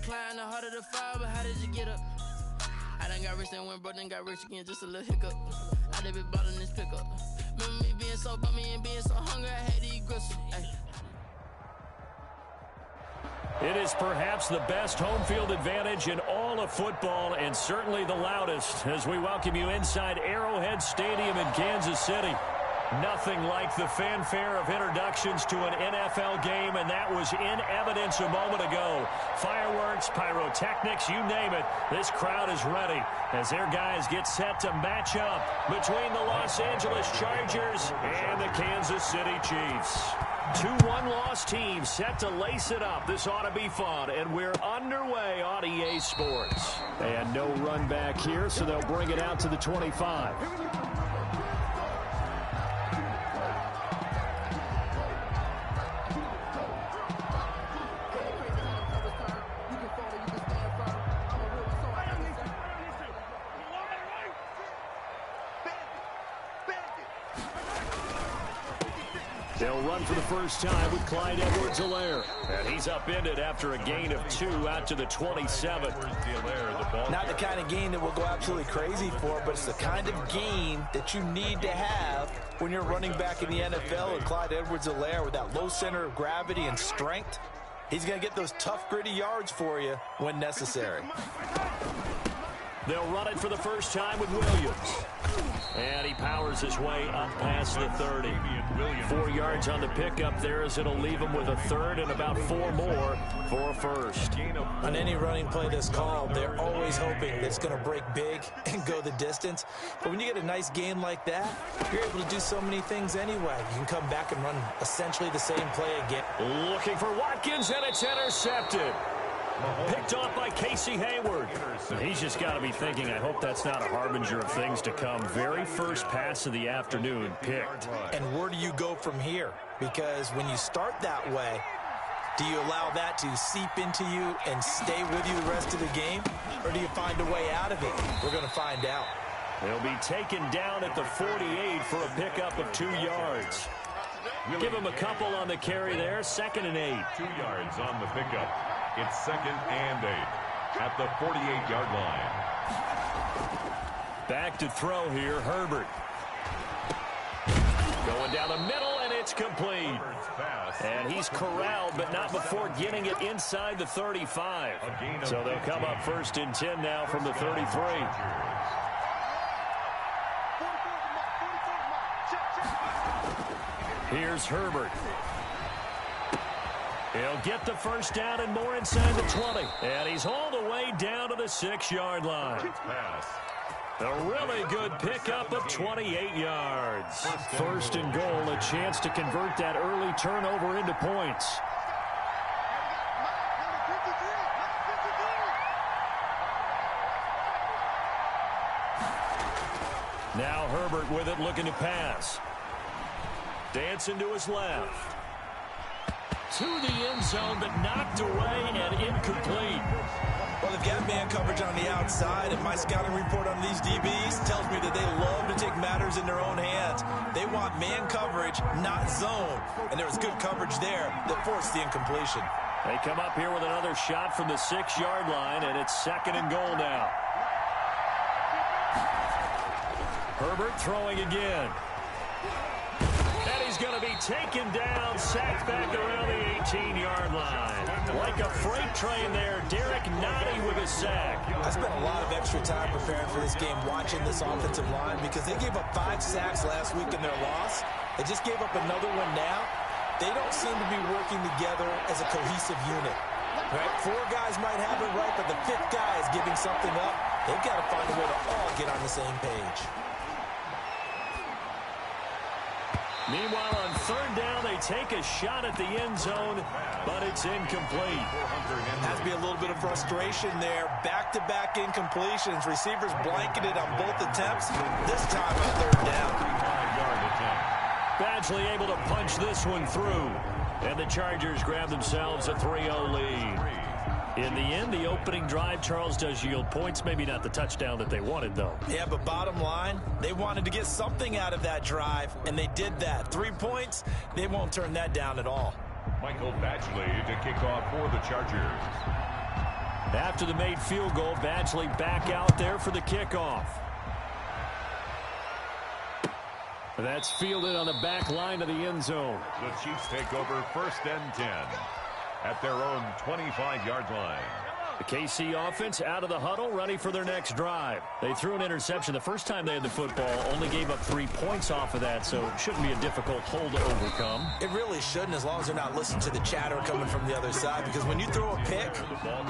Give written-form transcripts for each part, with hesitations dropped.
climb, the harder the fall, but how did you get up? I done got rich and went broke, then got rich again, just a little hiccup. I done been ballin' this pickup. Remember me being so bummy and being so hungry, I had to eat gristle. It is perhaps the best home field advantage in all of football, and certainly the loudest, as we welcome you inside Arrowhead Stadium in Kansas City. Nothing like the fanfare of introductions to an NFL game, and that was in evidence a moment ago. Fireworks, pyrotechnics, you name it. This crowd is ready as their guys get set to match up between the Los Angeles Chargers and the Kansas City Chiefs. 2 one-loss teams set to lace it up. This ought to be fun, and we're underway on EA Sports. And no run back here, so they'll bring it out to the 25. They'll run for the first time with Clyde Edwards-Helaire. And he's upended after a gain of 2 out to the 27. Not the kind of gain that we'll go absolutely crazy for, but it's the kind of gain that you need to have when you're running back in the NFL. And Clyde Edwards-Helaire, with that low center of gravity and strength, he's going to get those tough, gritty yards for you when necessary. They'll run it for the first time with Williams. And he powers his way up past the 30. 4 yards on the pickup there, as it'll leave him with a third and about 4 more for a first. On any running play that's called, they're always hoping that it's going to break big and go the distance. But when you get a nice gain like that, you're able to do so many things anyway. You can come back and run essentially the same play again. Looking for Watkins, and it's intercepted. Picked off by Casey Hayward. He's just got to be thinking, I hope that's not a harbinger of things to come. Very first pass of the afternoon picked. And where do you go from here? Because when you start that way, do you allow that to seep into you and stay with you the rest of the game? Or do you find a way out of it? We're going to find out. They'll be taken down at the 48 for a pickup of 2 yards. Give him a couple on the carry there. 2nd and 8. 2 yards on the pickup. It's 2nd and 8 at the 48-yard line. Back to throw here, Herbert. Going down the middle, and it's complete. And he's corralled, but not before getting it inside the 35. So they'll come up 1st and 10 now from the 33. Here's Herbert. He'll get the first down and more inside the 20. And he's hauled away down to the 6-yard line. A really good pickup of 28 yards. 1st and goal, a chance to convert that early turnover into points. Now Herbert with it, looking to pass. Dancing to his left. To the end zone, but knocked away and incomplete. Well, they've got man coverage on the outside, and my scouting report on these DBs tells me that they love to take matters in their own hands. They want man coverage, not zone. And there was good coverage there that forced the incompletion. They come up here with another shot from the 6-yard line, and it's 2nd and goal now. Herbert throwing again. And he's going to be taken down, sacked back around the 18-yard line. Like a freight train there, Derek Nottie with a sack. I spent a lot of extra time preparing for this game, watching this offensive line, because they gave up 5 sacks last week in their loss. They just gave up another one now. They don't seem to be working together as a cohesive unit. Right? 4 guys might have it right, but the 5th guy is giving something up. They've got to find a way to all get on the same page. Meanwhile, on 3rd down, they take a shot at the end zone, but it's incomplete. Has to be a little bit of frustration there. Back-to-back incompletions. Receivers blanketed on both attempts. This time on 3rd down. Badgley able to punch this one through. And the Chargers grab themselves a 3-0 lead. In the end, the opening drive, Charles, does yield points. Maybe not the touchdown that they wanted, though. Yeah, but bottom line, they wanted to get something out of that drive, and they did that. 3 points, they won't turn that down at all. Michael Badgley to kick off for the Chargers. After the made field goal, Badgley back out there for the kickoff. That's fielded on the back line of the end zone. The Chiefs take over 1st and 10 at their own 25-yard line. The KC offense out of the huddle, ready for their next drive. They threw an interception the first time they had the football, only gave up 3 points off of that, so it shouldn't be a difficult hole to overcome. It really shouldn't, as long as they're not listening to the chatter coming from the other side, because when you throw a pick,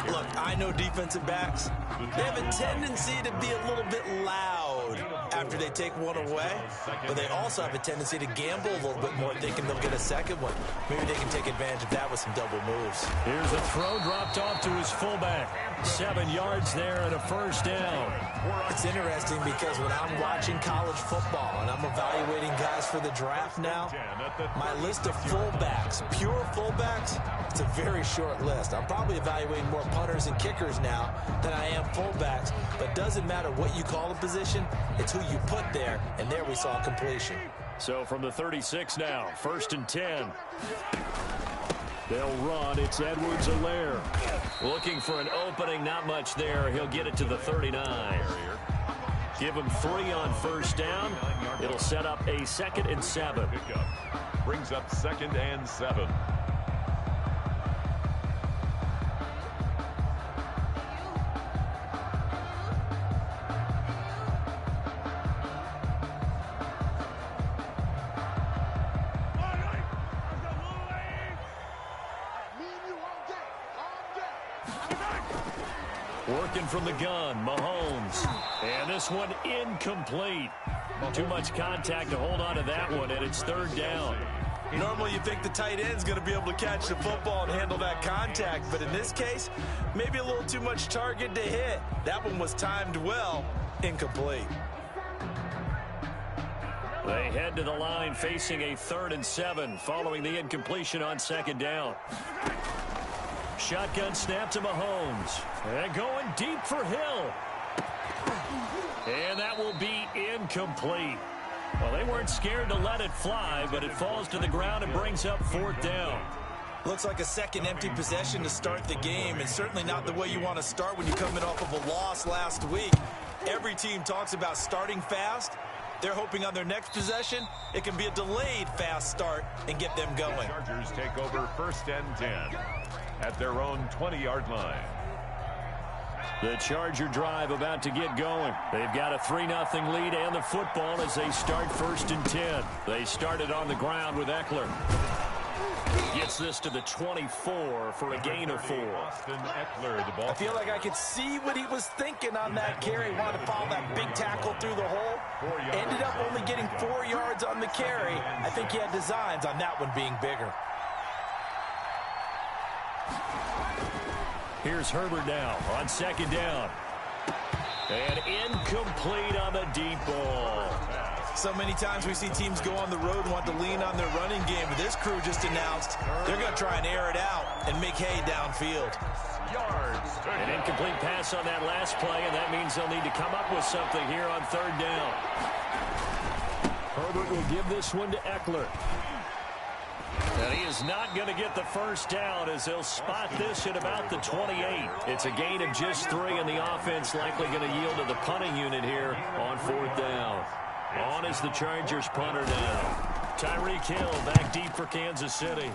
look, I know defensive backs, they have a tendency to be a little bit loud after they take one away, but they also have a tendency to gamble a little bit more, thinking they'll get a second one. Maybe they can take advantage of that with some double moves. Here's a throw dropped off to his fullback. 7 yards there and a first down. It's interesting because when I'm watching college football and I'm evaluating guys for the draft now, my list of fullbacks, pure fullbacks, it's a very short list. I'm probably evaluating more punters and kickers now than I am fullbacks, but it doesn't matter what you call a position, it's who you put there, and there we saw completion. So from the 36 now, 1st and 10. They'll run. It's Edwards-Helaire. Looking for an opening. Not much there. He'll get it to the 39. Give him 3 on first down. It'll set up a 2nd and 7. Brings up 2nd and 7. Working from the gun, Mahomes. And this one incomplete. Too much contact to hold on to that one, and it's 3rd down. Normally you think the tight end's going to be able to catch the football and handle that contact, but in this case, maybe a little too much target to hit. That one was timed well, incomplete. They head to the line facing a 3rd and 7 following the incompletion on 2nd down. Shotgun snap to Mahomes. And going deep for Hill. And that will be incomplete. Well, they weren't scared to let it fly, but it falls to the ground and brings up 4th down. Looks like a second empty possession to start the game, and certainly not the way you want to start when you come in off of a loss last week. Every team talks about starting fast. They're hoping on their next possession, it can be a delayed fast start and get them going. The Chargers take over 1st and 10 at their own 20-yard line. The Charger drive about to get going. They've got a 3-0 lead and the football as they start 1st and 10. They started on the ground with Eckler. Gets this to the 24 for a gain of 4. I feel like I could see what he was thinking on that carry. Wanted to follow that big tackle through the hole. Ended up only getting 4 yards on the carry. I think he had designs on that one being bigger. Here's Herbert now on 2nd down. And incomplete on the deep ball. So many times we see teams go on the road and want to lean on their running game, but this crew just announced they're going to try and air it out and make hay downfield. An incomplete pass on that last play, and that means they'll need to come up with something here on 3rd down. Herbert will give this one to Eckler. And he is not going to get the first down as they'll spot this at about the 28. It's a gain of just 3, and the offense likely going to yield to the punting unit here on 4th down. On is the Chargers punter now. Tyreek Hill back deep for Kansas City.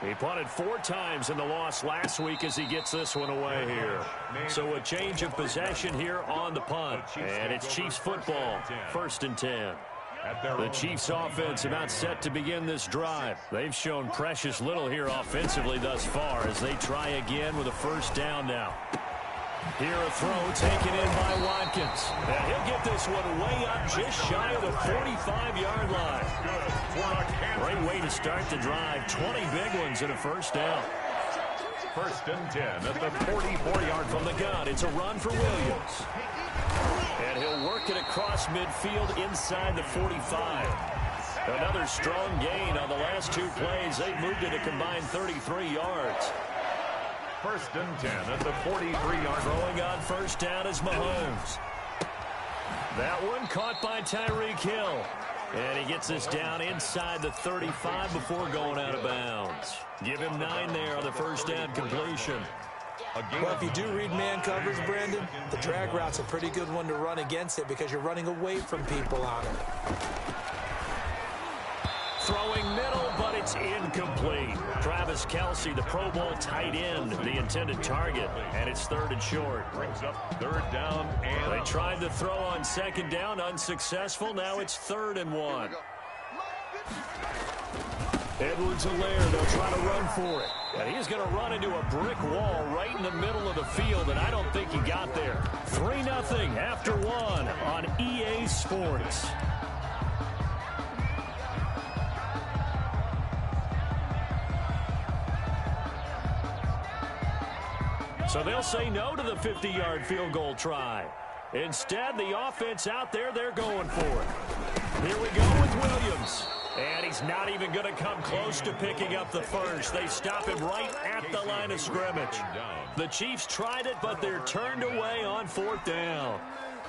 He punted 4 times in the loss last week as he gets this one away here. So a change of possession here on the punt. And it's Chiefs football, 1st and 10. The Chiefs offense about set to begin this drive. They've shown precious little here offensively thus far as they try again with a first down now. Here a throw taken in by Watkins. And he'll get this one way up just shy of the 45-yard line. Great way to start the drive. 20 big ones and a first down. 1st and 10 at the 44-yard from the gun. It's a run for Williams. And he'll work it across midfield inside the 45. Another strong gain on the last 2 plays. They've moved it a combined 33 yards. 1st and 10 at the 43-yard line. Throwing on first down is Mahomes. That one caught by Tyreek Hill. And he gets this down inside the 35 before going out of bounds. Give him 9 there on the first down completion. Well, if you do read man coverage, Brandon, the drag route's a pretty good one to run against it because you're running away from people on it. Throwing middle, but it's incomplete. Travis Kelce, the Pro Bowl tight end, the intended target, and it's 3rd and short. Brings up 3rd down, and they tried to throw on 2nd down, unsuccessful. Now it's 3rd and 1. Edwards-Helaire, they'll try to run for it. And he's going to run into a brick wall right in the middle of the field, and I don't think he got there. 3-0 after 1 on EA Sports. So they'll say no to the 50-yard field goal try. Instead, the offense out there, they're going for it. Here we go with Williams. And he's not even going to come close to picking up the first. They stop him right at the line of scrimmage. The Chiefs tried it, but they're turned away on 4th down.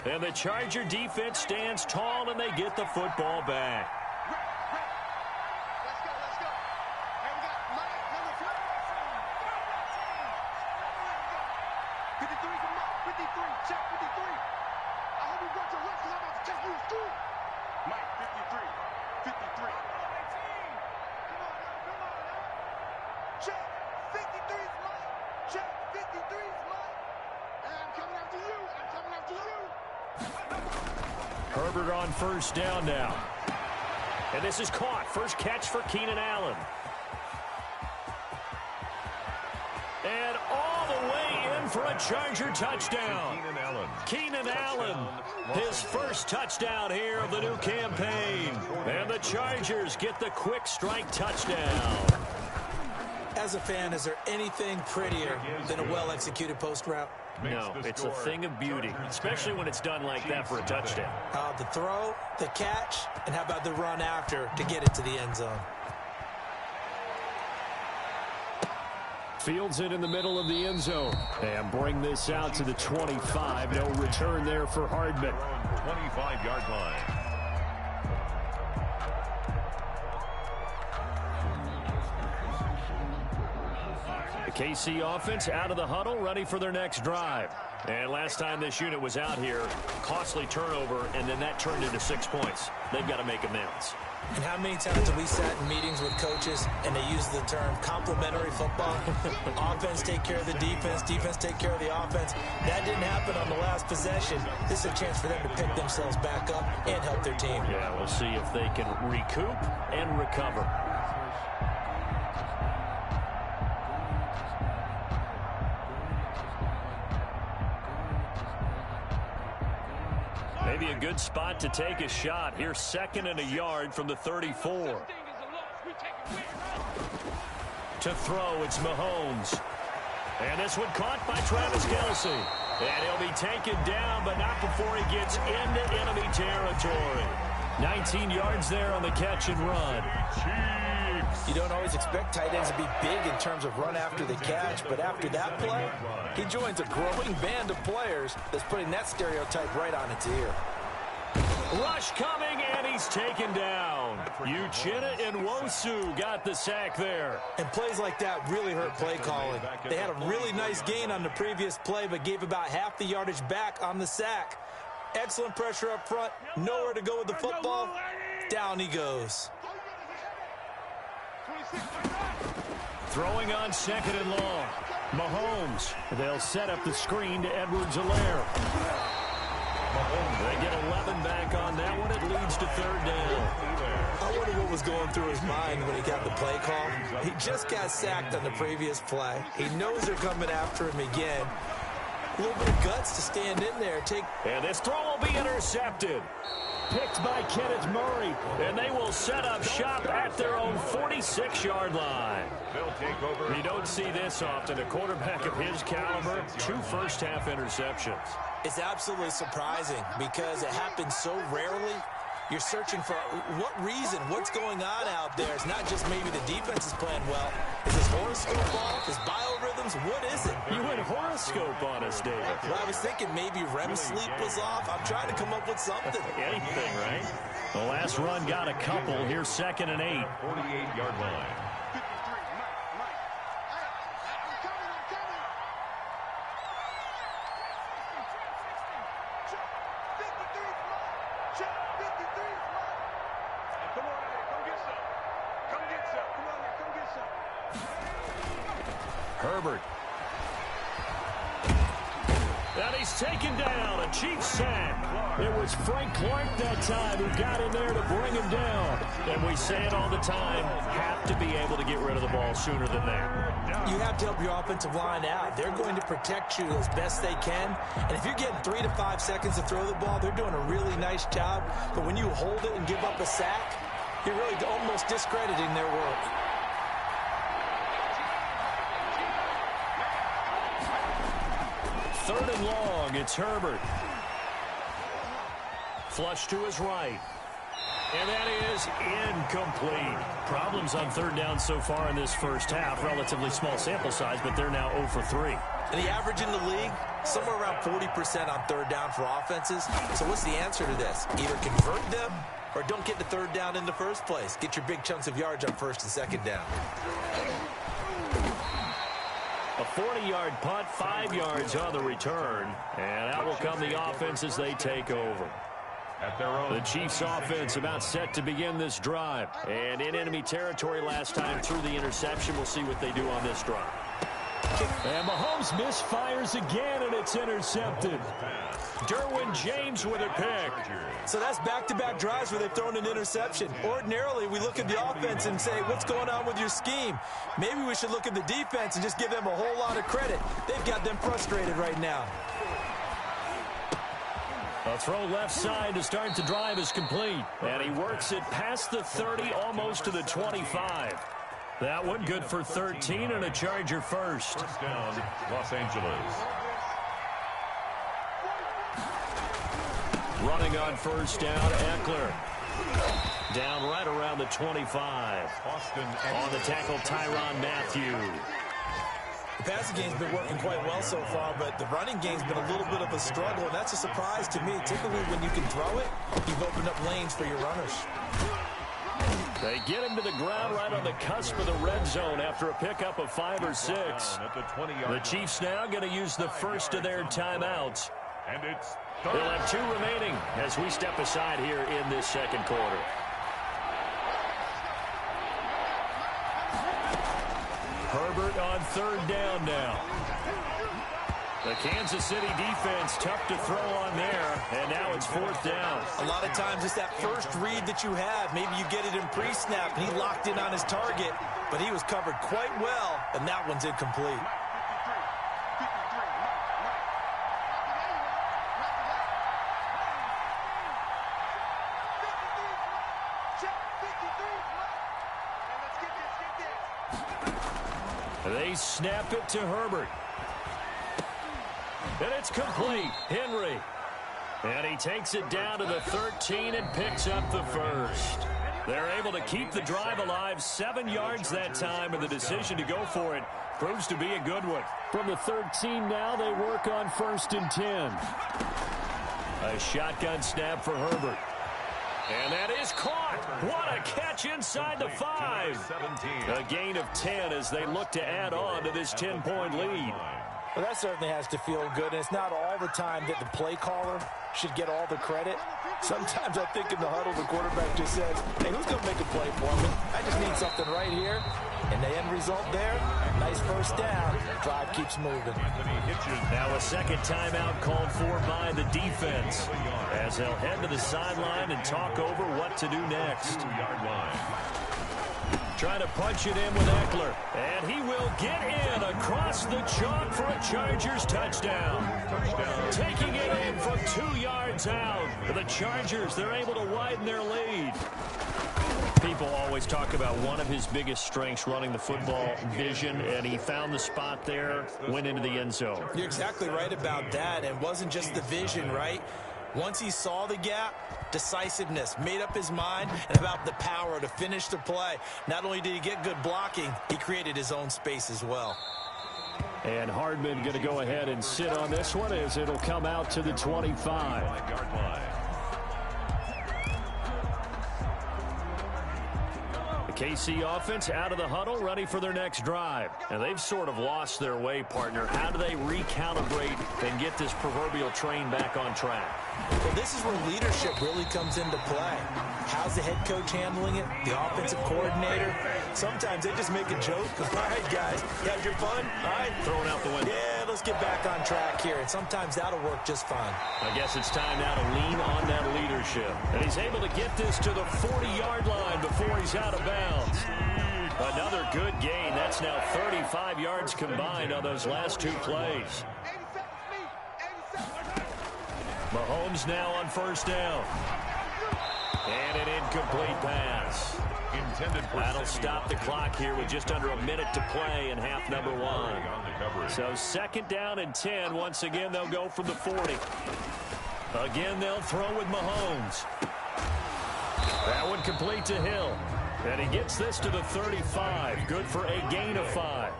And the Charger defense stands tall, and they get the football back. Herbert on 1st down now. And this is caught. First catch for Keenan Allen. And all the way in for a Charger touchdown. Keenan Allen, his first touchdown here of the new campaign. And the Chargers get the quick strike touchdown. As a fan, is there anything prettier than a well-executed post route? No, it's a thing of beauty, especially when it's done like that for a touchdown. The throw, the catch, and how about the run after to get it to the end zone? Fields it in the middle of the end zone. And bring this out to the 25. No return there for Hardman. 25-yard line. KC offense out of the huddle, ready for their next drive. And last time this unit was out here, costly turnover, and then that turned into 6 points. They've got to make amends. And how many times have we sat in meetings with coaches and they use the term complementary football? Offense take care of the defense, defense take care of the offense. That didn't happen on the last possession. This is a chance for them to pick themselves back up and help their team. Yeah, we'll see if they can recoup and recover. Maybe a good spot to take a shot. Here's 2nd and a yard from the 34. To throw, it's Mahomes. And this one caught by Travis Kelce. And he'll be taken down, but not before he gets into enemy territory. 19 yards there on the catch and run. You don't always expect tight ends to be big in terms of run after the catch, but after that play, he joins a growing band of players that's putting that stereotype right on its ear. Rush coming, and he's taken down. Uchenna Nwosu got the sack there. And plays like that really hurt play calling. They had a really nice gain on the previous play, but gave about half the yardage back on the sack. Excellent pressure up front, nowhere to go with the football. Down he goes. Throwing on 2nd and long. Mahomes. They'll set up the screen to Edwards-Helaire. They get 11 back on that one. It leads to 3rd down. I wonder what was going through his mind when he got the play call. He just got sacked on the previous play. He knows they're coming after him again. A little bit of guts to stand in there. And this throw will be intercepted. Picked by Kenneth Murray. And they will set up shop at their own 46-yard line. They'll take over. You don't see this often. A quarterback of his caliber, 2 first-half interceptions. It's absolutely surprising because it happens so rarely. You're searching for what reason, what's going on out there. It's not just maybe the defense is playing well. Is his horoscope off? His biorhythms? What is it? You went horoscope on us, David. Well, I was thinking maybe REM sleep was off. I'm trying to come up with something. Anything, right? The last run got a couple. Here's 2nd and 8. 48-yard line. Herbert. And he's taken down. A Chiefs sack. It was Frank Clark that time who got in there to bring him down. And we say it all the time, have to be able to get rid of the ball sooner than that. You have to help your offensive line out. They're going to protect you as best they can. And if you're getting 3 to 5 seconds to throw the ball, they're doing a really nice job. But when you hold it and give up a sack, you're really almost discrediting their work. Third and long, it's Herbert. Flush to his right. And that is incomplete. Problems on third down so far in this first half. Relatively small sample size, but they're now 0 for 3. And the average in the league, somewhere around 40% on third down for offenses. So what's the answer to this? Either convert them or don't get the third down in the first place. Get your big chunks of yards on first and second down. A 40-yard punt, 5 yards on the return. And out will come the offense as they take over. The Chiefs offense about set to begin this drive. And in enemy territory last time through the interception. We'll see what they do on this drive. And Mahomes misfires again, and it's intercepted. Derwin James with a pick. So that's back-to-back drives where they've thrown an interception. Ordinarily, we look at the offense and say, what's going on with your scheme? Maybe we should look at the defense and just give them a whole lot of credit. They've got them frustrated right now. A throw left side to start the drive is complete. And he works it past the 30, almost to the 25. That one good for 13 and a Charger first. First down, Los Angeles. Running on first down, Eckler. Down right around the 25. On the tackle, Tyrann Mathieu. The passing game's been working quite well so far, but the running game's been a little bit of a struggle, and that's a surprise to me. Typically, when you can throw it, you've opened up lanes for your runners. They get him to the ground right on the cusp of the red zone after a pickup of 5 or 6. The Chiefs now going to use the first of their timeouts. And it's They'll have 2 remaining as we step aside here in this second quarter. Herbert on third down now. The Kansas City defense tough to throw on there, and now it's fourth down. A lot of times it's that first read that you have. Maybe you get it in pre-snap, and he locked in on his target, but he was covered quite well, and that one's incomplete. They snap it to Herbert. And it's complete. Henry. And he takes it down to the 13 and picks up the first. They're able to keep the drive alive. 7 yards that time, and the decision to go for it proves to be a good one. From the 13 now, they work on first and 10. A shotgun snap for Herbert. And that is caught. What a catch inside the 5. A gain of 10 as they look to add on to this 10-point lead. Well, that certainly has to feel good, and it's not all the time that the play caller should get all the credit. Sometimes I think in the huddle, the quarterback just says, hey, who's going to make a play for me? I just need something right here. And the end result there, nice first down. Drive keeps moving. Now a second timeout called for by the defense as they'll head to the sideline and talk over what to do next. Trying to punch it in with Eckler. And he will get in across the chalk for a Chargers touchdown. Taking it in from 2 yards out. The Chargers, they're able to widen their lead. People always talk about one of his biggest strengths, running the football, vision, and he found the spot there, went into the end zone. You're exactly right about that. It wasn't just the vision, right? Once he saw the gap, decisiveness, made up his mind, and about the power to finish the play. Not only did he get good blocking, he created his own space as well. And Hardman going to go ahead and sit on this one as it'll come out to the 25. The KC offense out of the huddle, ready for their next drive. And they've sort of lost their way, partner. How do they recalibrate and get this proverbial train back on track? Well, this is where leadership really comes into play. How's the head coach handling it? The offensive coordinator? Sometimes they just make a joke. All right, guys, you had your fun? All right. Throwing out the window. Yeah, let's get back on track here. And sometimes that'll work just fine. I guess it's time now to lean on that leadership. And he's able to get this to the 40-yard line before he's out of bounds. Another good gain. That's now 35 yards combined on those last two plays. Mahomes now on first down. And an incomplete pass. That'll stop the clock here with just under a minute to play in half number one. So second down and 10. Once again, they'll go from the 40. Again, they'll throw with Mahomes. That one complete to Hill. And he gets this to the 35. Good for a gain of 5.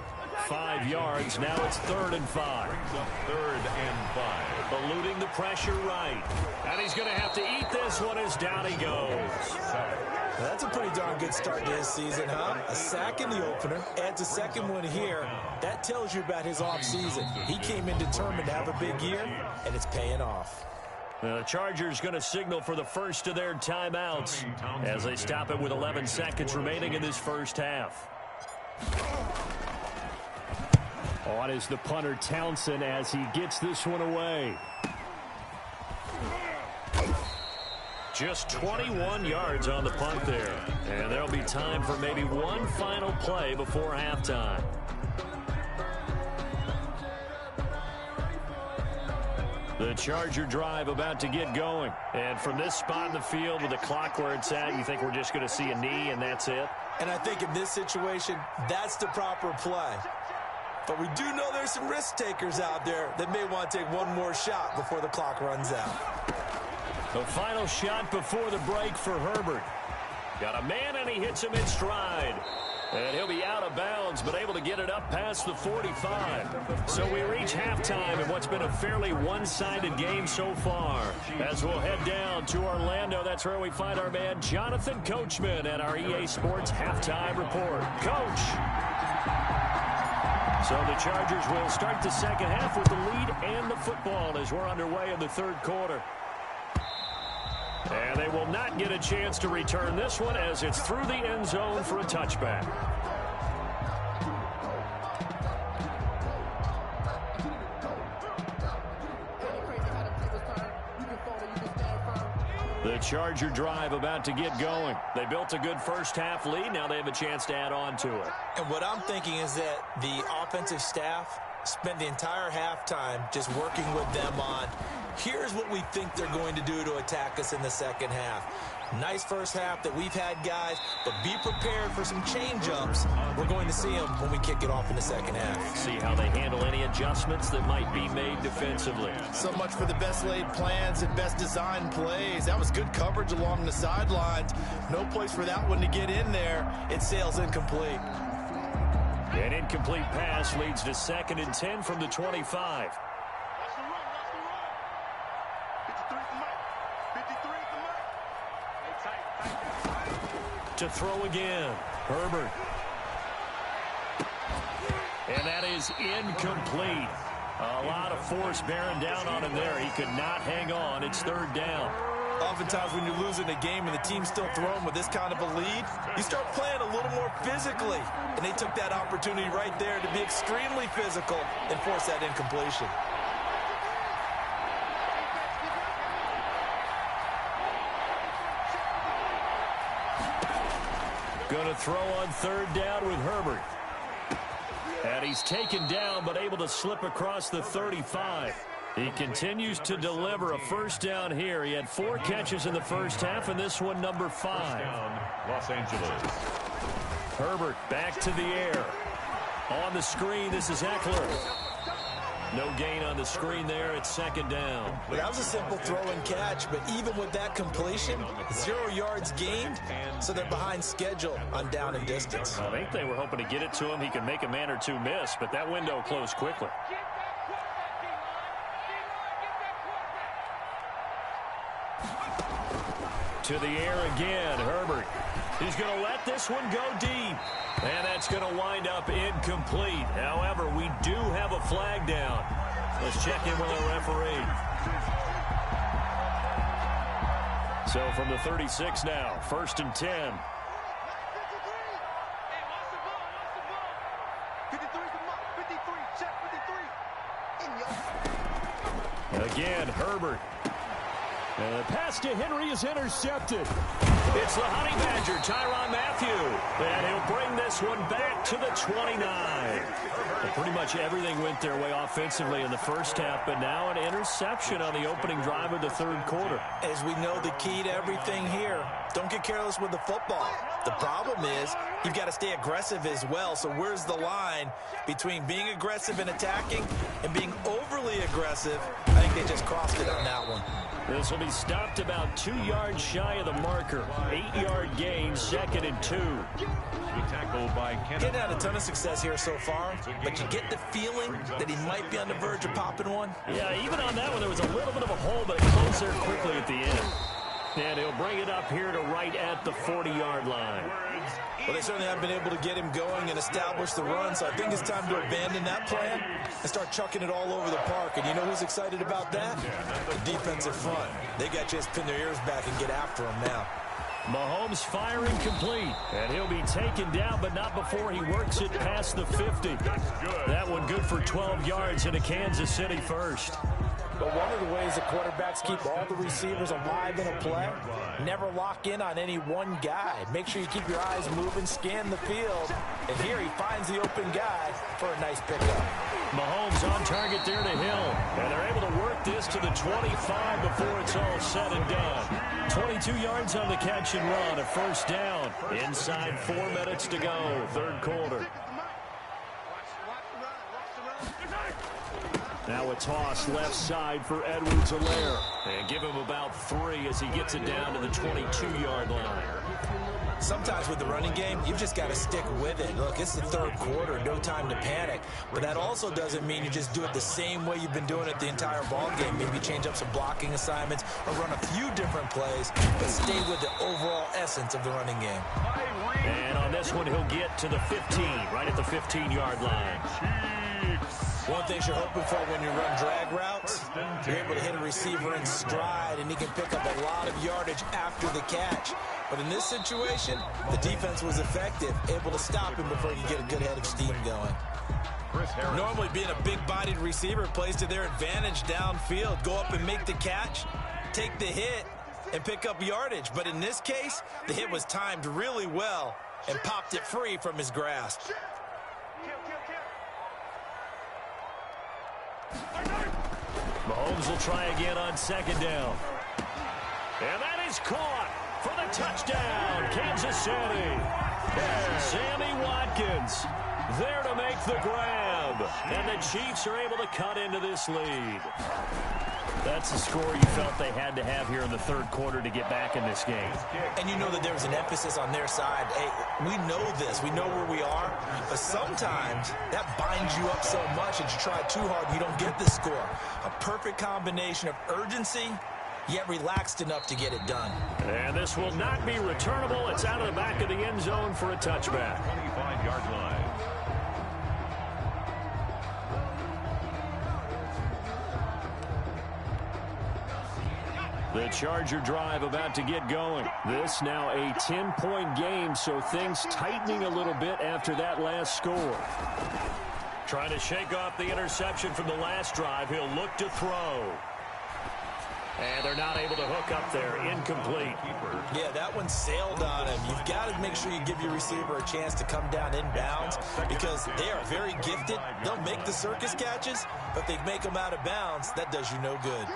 5 yards. Now it's 3rd and 5. 3rd and 5. Eluding the pressure right. And he's going to have to eat this one as down he goes. That's a pretty darn good start to his season, huh? A sack in the opener, adds a second one here. That tells you about his offseason. He came in determined to have a big year, and it's paying off. The Chargers going to signal for the first of their timeouts as they stop it with 11 seconds remaining in this first half. On is the punter Townsend as he gets this one away. Just 21 yards on the punt there. And there'll be time for maybe one final play before halftime. The Charger drive about to get going. And from this spot in the field with the clock where it's at, you think we're just going to see a knee and that's it? And I think in this situation, that's the proper play. But we do know there's some risk takers out there that may want to take one more shot before the clock runs out. The final shot before the break for Herbert. Got a man and he hits him in stride. And he'll be out of bounds, but able to get it up past the 45. So we reach halftime in what's been a fairly one-sided game so far. As we'll head down to Orlando, that's where we find our man Jonathan Coachman at our EA Sports Halftime Report. Coach! So the Chargers will start the second half with the lead and the football as we're underway in the third quarter. And they will not get a chance to return this one as it's through the end zone for a touchback. The Charger drive about to get going. They built a good first half lead. Now they have a chance to add on to it. And what I'm thinking is that the offensive staff spent the entire halftime just working with them on, here's what we think they're going to do to attack us in the second half. Nice first half that we've had, guys, but be prepared for some change-ups. We're going to see them when we kick it off in the second half. See how they handle any adjustments that might be made defensively. So much for the best laid plans and best designed plays. That was good coverage along the sidelines. No place for that one to get in there. It sails incomplete. An incomplete pass leads to 2nd and 10 from the 25. To throw again, Herbert. And that is incomplete. A lot of force bearing down on him there. He could not hang on. It's 3rd down. Oftentimes when you're losing a game and the team's still throwing with this kind of a lead, you start playing a little more physically. And they took that opportunity right there to be extremely physical and force that incompletion. Going to throw on 3rd down with Herbert. And he's taken down but able to slip across the 35. He continues to deliver a first down here. He had 4 catches in the first half, and this one number 5. Down, Los Angeles. Herbert back to the air. On the screen, this is Eckler. No gain on the screen there. It's 2nd down. Well, that was a simple throw and catch, but even with that completion, 0 yards gained, so they're behind schedule on down and distance. I think they were hoping to get it to him. He could make a man or two miss, but that window closed quickly. To the air again, Herbert. He's going to let this one go deep. And that's going to wind up incomplete. However, we do have a flag down. Let's check in with our referee. So from the 36 now, 1st and 10. Again, Herbert. And the pass to Henry is intercepted. It's the Honey Badger, Tyrann Mathieu. And he'll bring this one back to the 29. Well, pretty much everything went their way offensively in the first half, but now an interception on the opening drive of the third quarter. As we know, the key to everything here, don't get careless with the football. The problem is you've got to stay aggressive as well. So where's the line between being aggressive and attacking and being overly aggressive? I think they just crossed it on that one. This will be stopped about 2 yards shy of the marker. 8-yard gain, 2nd and 2. Tackled by Kennedy. Getting had a ton of success here so far, but you get the feeling that he might be on the verge of popping one. Yeah, even on that one, there was a little bit of a hole, but it closed there quickly at the end. And he'll bring it up here to right at the 40-yard line. Well, they certainly haven't been able to get him going and establish the run, so I think it's time to abandon that plan and start chucking it all over the park. And you know who's excited about that? The defensive front. They got a chance to pin their ears back and get after him now. Mahomes firing complete, and he'll be taken down, but not before he works it past the 50. That one good for 12 yards into Kansas City first. But one of the ways the quarterbacks keep all the receivers alive in a play, never lock in on any one guy. Make sure you keep your eyes moving, scan the field, and here he finds the open guy for a nice pickup. Mahomes on target there to Hill, and they're able to work this to the 25 before it's all said and done. 22 yards on the catch and run, a first down. Inside 4 minutes to go, third quarter. Now a toss left side for Edwards-Helaire. And give him about 3 as he gets it down to the 22-yard line. Sometimes with the running game, you've just got to stick with it. Look, it's the third quarter, no time to panic. But that also doesn't mean you just do it the same way you've been doing it the entire ball game. Maybe change up some blocking assignments or run a few different plays, but stay with the overall essence of the running game. And on this one, he'll get to the 15, right at the 15-yard line. One thing you're hoping for when you run drag routes, you're able to hit a receiver in stride, and he can pick up a lot of yardage after the catch. But in this situation, the defense was effective, able to stop him before he could get a good head of steam going. Normally, being a big-bodied receiver plays to their advantage downfield. Go up and make the catch, take the hit, and pick up yardage. But in this case, the hit was timed really well and popped it free from his grasp. Mahomes will try again on second down. And that is caught for the touchdown, Kansas City. Sammy Watkins there to make the grab. And the Chiefs are able to cut into this lead. That's the score you felt they had to have here in the third quarter to get back in this game. And you know that there was an emphasis on their side. Hey, we know this. We know where we are. But sometimes that binds you up so much that you try too hard and you don't get the score. A perfect combination of urgency, yet relaxed enough to get it done. And this will not be returnable. It's out of the back of the end zone for a touchback. 25-yard line. The Charger drive about to get going. This now a 10-point game, so things tightening a little bit after that last score. Trying to shake off the interception from the last drive. He'll look to throw. And they're not able to hook up there. Incomplete. Yeah, that one sailed on him. You've got to make sure you give your receiver a chance to come down inbounds because they are very gifted. They'll make the circus catches, but if they make them out of bounds, that does you no good.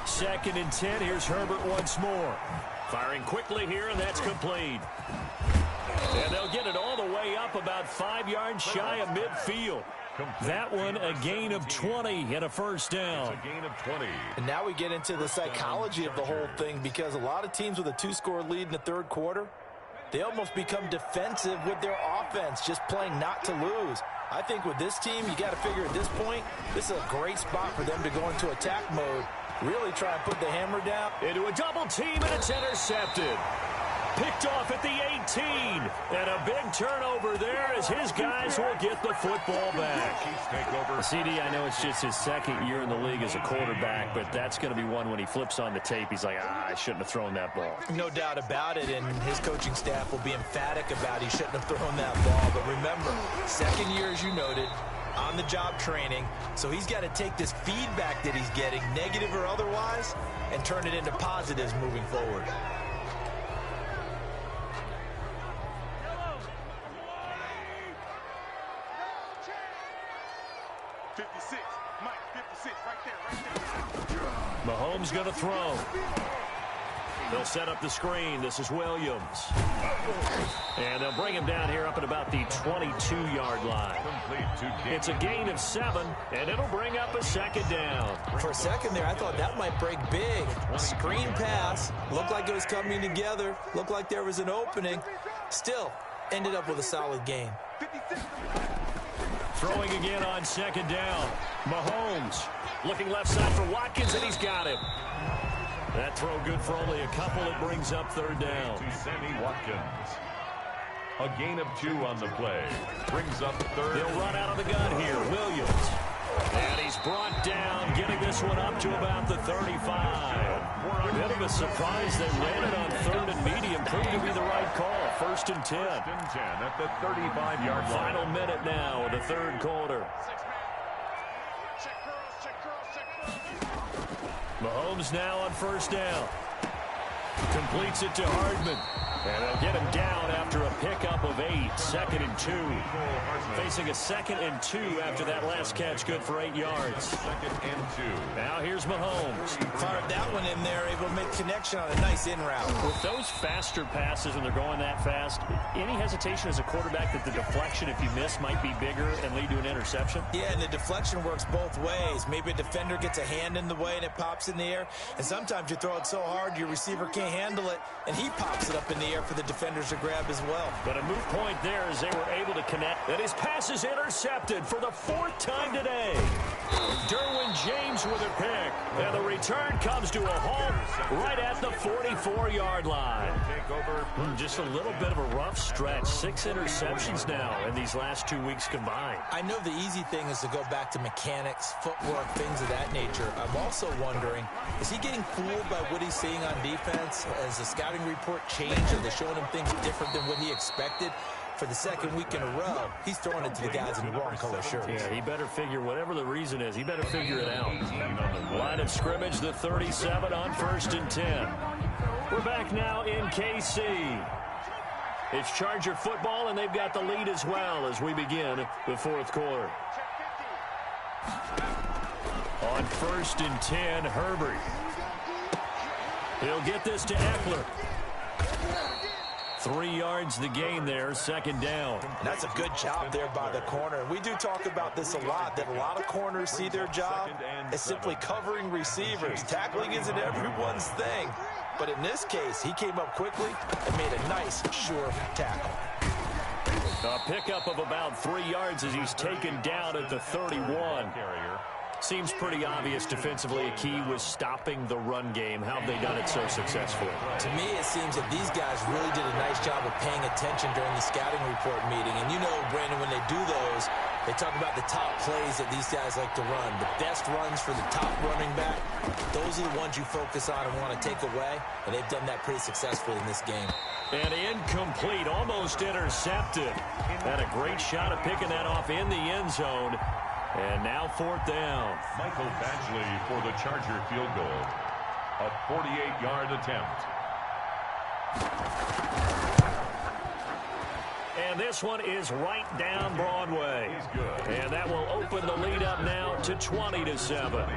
Second and 10. Here's Herbert once more. Firing quickly here, and that's complete. And they'll get it all the way up about 5 yards shy of midfield. That one a gain of 20 and a first down. It's a gain of 20. And now we get into the psychology of the whole thing because a lot of teams with a 2-score lead in the third quarter, they almost become defensive with their offense, just playing not to lose. I think with this team, you got to figure at this point, this is a great spot for them to go into attack mode, really try and put the hammer down. Into a double team, and it's intercepted. Picked off at the 18. And a big turnover there as his guys will get the football back. CD, I know it's just his second year in the league as a quarterback, but that's going to be one when he flips on the tape. He's like, I shouldn't have thrown that ball. No doubt about it, and his coaching staff will be emphatic about he shouldn't have thrown that ball. But remember, second year, as you noted, on-the-job training, so he's got to take this feedback that he's getting, negative or otherwise, and turn it into positives moving forward. Mahomes going to throw. They'll set up the screen. This is Williams. And they'll bring him down here up at about the 22-yard line. It's a gain of 7, and it'll bring up a second down. For a second there, I thought that might break big. Screen pass. Looked like it was coming together. Looked like there was an opening. Still, ended up with a solid gain. Throwing again on second down. Mahomes looking left side for Watkins, and he's got him. That throw good for only a couple. It brings up third down. To Sammy Watkins. A gain of 2 on the play. Brings up third. They'll run out of the gun here. Williams. And he's brought down, getting this one up to about the 35. Bit of a surprise. They ran it on third and medium. Proved to be the right call. First and 10. First and 10 at the 35-yard line. Final minute now of the third quarter. Mahomes now on first down. Completes it to Hardman. And they'll get him down after a pickup of 8. Second and 2. Facing a second and 2 after that last catch. Good for 8 yards. Second and 2. Now here's Mahomes. Fired that one in there, able to make connection on a nice in route. With those faster passes when they're going that fast, any hesitation as a quarterback that the deflection, if you miss, might be bigger and lead to an interception? Yeah, and the deflection works both ways. Maybe a defender gets a hand in the way and it pops in the air. And sometimes you throw it so hard your receiver can't handle it, and he pops it up in the air for the defenders to grab as well. But a move point there as they were able to connect. And his pass is intercepted for the 4th time today. Derwin James with a pick. And the return comes to a halt right at the 44-yard line. Just a little bit of a rough stretch. 6 interceptions now in these last 2 weeks combined. I know the easy thing is to go back to mechanics, footwork, things of that nature. I'm also wondering, is he getting fooled by what he's seeing on defense? Has the scouting report changed? Are they showing him things different than what he expected? For the second week in a row, he's throwing it to the guys in the wrong color shirts. Yeah, he better figure, whatever the reason is, he better figure it out. Line of scrimmage, the 37 on 1st and 10. We're back now in KC. It's Charger football, and they've got the lead as well as we begin the 4th quarter. On 1st and 10, Herbert. He'll get this to Eckler. 3 yards the gain there, second down. That's a good job there by the corner. We do talk about this a lot, that a lot of corners see their job as simply covering receivers. Tackling isn't everyone's thing. But in this case, he came up quickly and made a nice, sure tackle. A pickup of about 3 yards as he's taken down at the 31. Seems pretty obvious defensively. A key was stopping the run game. How have they done it so successfully? To me, it seems that these guys really did a nice job of paying attention during the scouting report meeting. And you know, Brandon, when they do those, they talk about the top plays that these guys like to run. The best runs for the top running back, those are the ones you focus on and want to take away. And they've done that pretty successfully in this game. And incomplete, almost intercepted. Had a great shot at picking that off in the end zone. And now 4th down. Michael Badgley for the Charger field goal. A 48-yard attempt. And this one is right down Broadway. He's good. And that will open the lead up now to 20-7.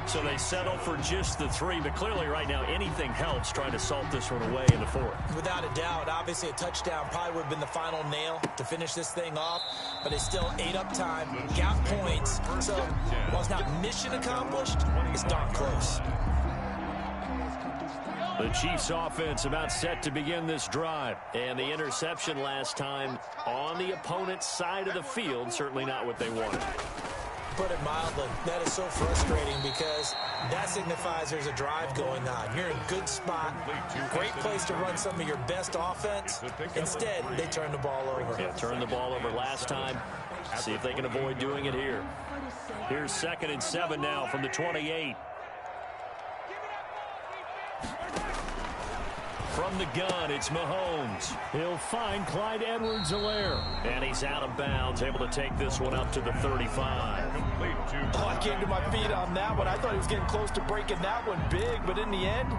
So they settle for just the 3, but clearly right now anything helps trying to salt this one away in the 4th. Without a doubt, obviously a touchdown probably would have been the final nail to finish this thing off, but it's still ate up time, got points, so while it's not mission accomplished, it's darn close. The Chiefs offense about set to begin this drive. And the interception last time on the opponent's side of the field, certainly not what they wanted. Put it mildly, that is so frustrating because that signifies there's a drive going on. You're in a good spot, great place to run some of your best offense. Instead, they turn the ball over. Yeah, turned the ball over last time. See if they can avoid doing it here. Here's 2nd and 7 now from the 28. From the gun, it's Mahomes. He'll find Clyde Edwards-Helaire. And he's out of bounds, able to take this one up to the 35. Oh, I came to my feet on that one. I thought he was getting close to breaking that one big, but in the end,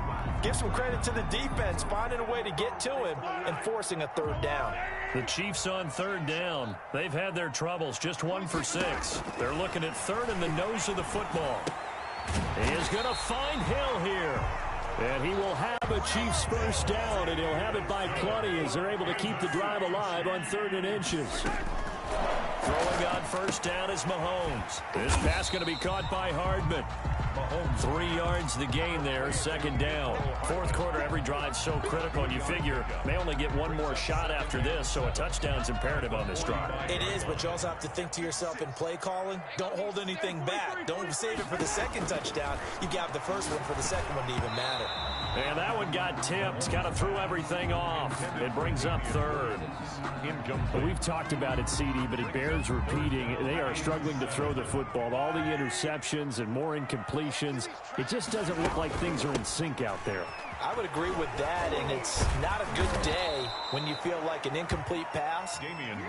give some credit to the defense, finding a way to get to him and forcing a 3rd down. The Chiefs on 3rd down. They've had their troubles, just 1 for 6. They're looking at 3rd in the nose of the football. He is going to find Hill here. And he will have a Chiefs first down, and he'll have it by plenty as they're able to keep the drive alive on 3rd and inches. Throwing on 1st down is Mahomes. This pass going to be caught by Hardman. Mahomes 3 yards the gain there, 2nd down. 4th quarter, every drive so critical, and you figure may only get one more shot after this, so a touchdown's imperative on this drive. It is, but you also have to think to yourself in play calling, don't hold anything back. Don't save it for the 2nd touchdown. You got the 1st one for the 2nd one to even matter. And that one got tipped, kind of threw everything off. It brings up 3rd. We've talked about it, CD, but it bears repeating. They are struggling to throw the football. All the interceptions and more incompletions. It just doesn't look like things are in sync out there. I would agree with that, and it's not a good day when you feel like an incomplete pass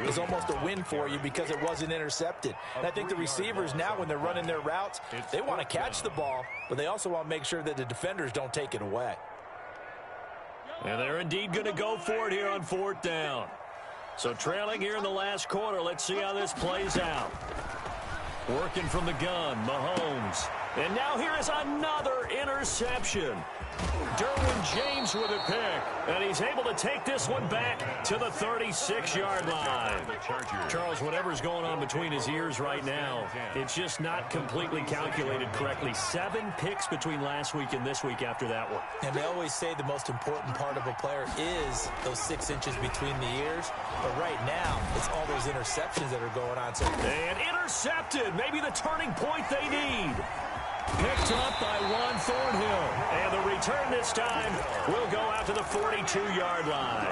is almost a win for you because it wasn't intercepted. And I think the receivers now, when they're running their routes, they want to catch the ball, but they also want to make sure that the defenders don't take it away. And they're indeed going to go for it here on 4th down. So trailing here in the last quarter, let's see how this plays out. Working from the gun, Mahomes. And now here is another interception. Derwin James with a pick, and he's able to take this one back to the 36-yard line. Charles, whatever's going on between his ears right now, it's just not completely calculated correctly. 7 picks between last week and this week after that one. And they always say the most important part of a player is those 6 inches between the ears. But right now, it's all those interceptions that are going on. And intercepted, maybe the turning point they need. Picked up by Juan Thornhill. And the return this time will go out to the 42-yard line.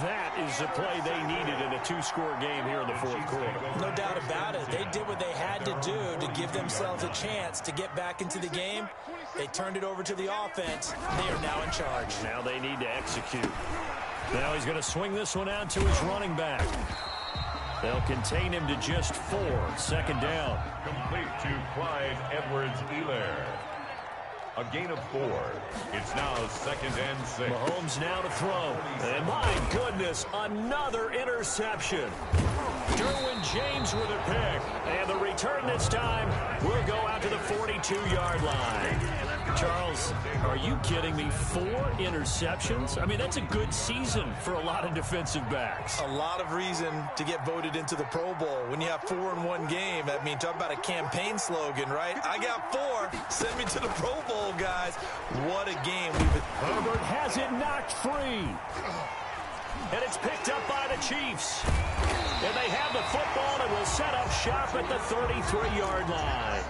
That is the play they needed in a 2-score game here in the 4th quarter. No doubt about it. They did what they had to do to give themselves a chance to get back into the game. They turned it over to the offense. They are now in charge. Now they need to execute. Now he's going to swing this one out to his running back. They'll contain him to just 4. 2nd down. Complete to Clyde Edwards-Helaire. A gain of 4. It's now 2nd and 6. Mahomes now to throw. And my goodness, another interception. Derwin James with a pick. And the return this time will go out to the 42-yard line. Charles, are you kidding me? 4 interceptions? I mean, that's a good season for a lot of defensive backs. A lot of reason to get voted into the Pro Bowl. When you have 4 in one game, I mean, talk about a campaign slogan, right? I got 4. Send me to the Pro Bowl, guys. What a game. Herbert has it knocked free. And it's picked up by the Chiefs. And they have the football and will set up shop at the 33-yard line.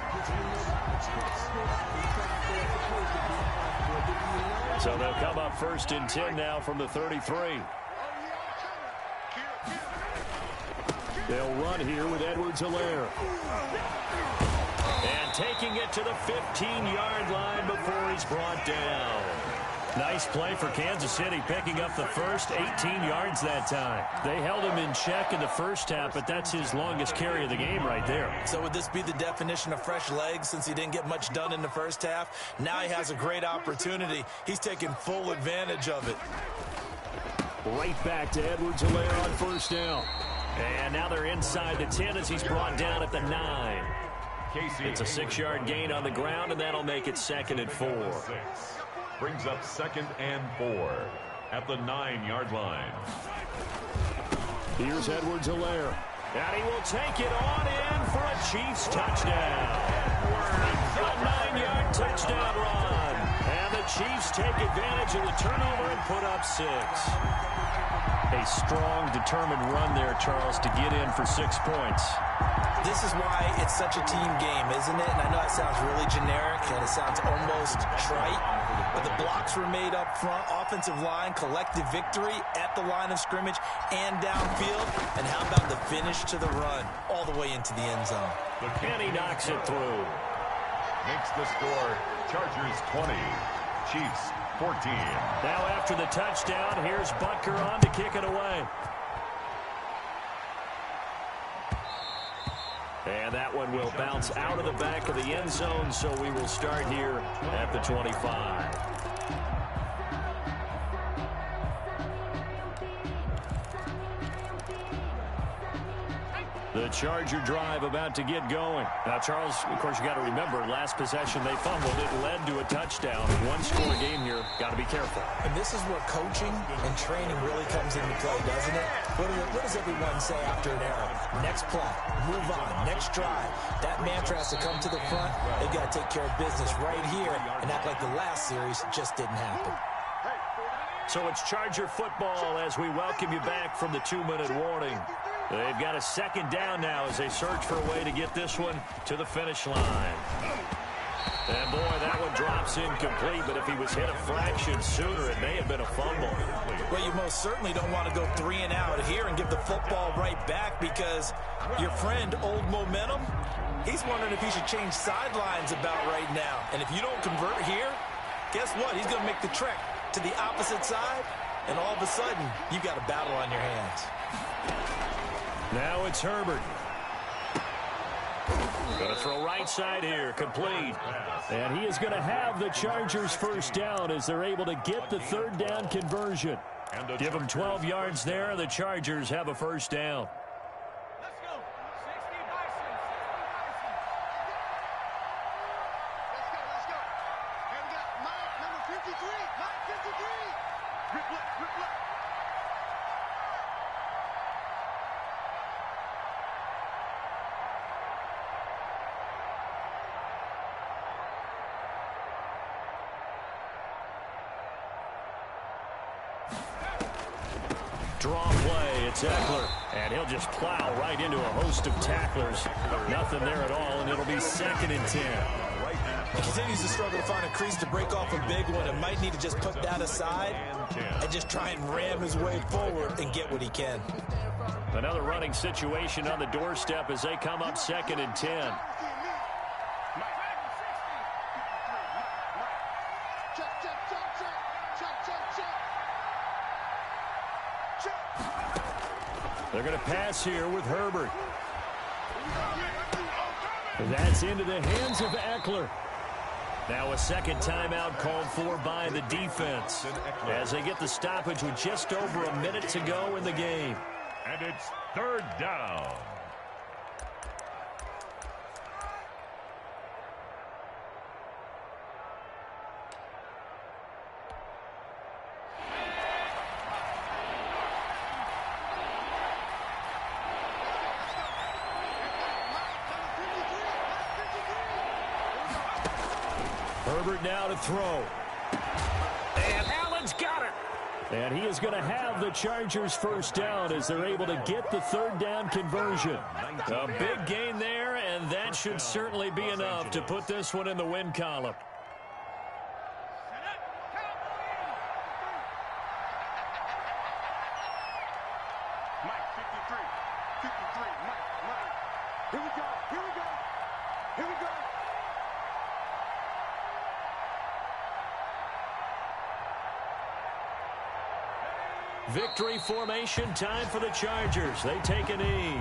So they'll come up 1st and 10 now from the 33. They'll run here with Edwards-Helaire. And taking it to the 15-yard line before he's brought down. Nice play for Kansas City, picking up the first 18 yards that time. They held him in check in the first half, but that's his longest carry of the game right there. So would this be the definition of fresh legs since he didn't get much done in the first half? Now he has a great opportunity. He's taking full advantage of it. Right back to Edwards-Helaire on 1st down. And now they're inside the 10 as he's brought down at the 9. It's a 6-yard gain on the ground, and that'll make it 2nd and 4. Brings up 2nd and 4 at the 9-yard line. Here's Edwards-Helaire. And he will take it on in for a Chiefs touchdown. A 9-yard touchdown run. And the the Chiefs take advantage of the turnover and put up 6. A strong, determined run there, Charles, to get in for 6 points. This is why it's such a team game, isn't it? And I know it sounds really generic and it sounds almost trite, but the blocks were made up front, offensive line, collective victory at the line of scrimmage and downfield. And how about the finish to the run all the way into the end zone? And he knocks it through. Makes the score Chargers 20, Chiefs 14. Now after the touchdown, here's Butker on to kick it away. And that one will bounce out of the back of the end zone, so we will start here at the 25. The Charger drive about to get going. Now, Charles, of course, you got to remember, last possession they fumbled. It led to a touchdown. One-score game here. Got to be careful. And this is where coaching and training really comes into play, doesn't it? What does everyone say after an error? Next play, move on, next drive. That mantra has to come to the front. They've got to take care of business right here and act like the last series just didn't happen. So it's Charger football as we welcome you back from the 2-minute warning. They've got a second down now as they search for a way to get this one to the finish line. And, boy, that one drops incomplete, but if he was hit a fraction sooner, it may have been a fumble. Well, you most certainly don't want to go 3 and out here and give the football right back because your friend, Old Momentum, he's wondering if he should change sidelines about right now. And if you don't convert here, guess what? He's going to make the trek to the opposite side, and all of a sudden, you've got a battle on your hands. Now it's Herbert. Going to throw right side here, complete. And he is going to have the Chargers first down as they're able to get the third down conversion. Give them 12 yards there. The Chargers have a first down. Let's go. 60 Bison. Let's go. And we got Mike, number 53. Mike, 53. Rip left. Draw play, it's Eckler, and he'll just plow right into a host of tacklers. Nothing there at all, and it'll be 2nd and 10. He continues to struggle to find a crease to break off a big one and might need to just put that aside and just try and ram his way forward and get what he can. Another running situation on the doorstep as they come up 2nd and 10. They're going to pass here with Herbert. That's into the hands of Eckler. Now a second timeout called for by the defense as they get the stoppage with just over a minute to go in the game. And it's 3rd down. Herbert now to throw. And Allen's got it. And he is going to have the Chargers first down as they're able to get the third down conversion. A big gain there, and that should certainly be enough to put this one in the win column. Mike, 53. Mike. Here we go. Victory formation time for the Chargers. They take a knee.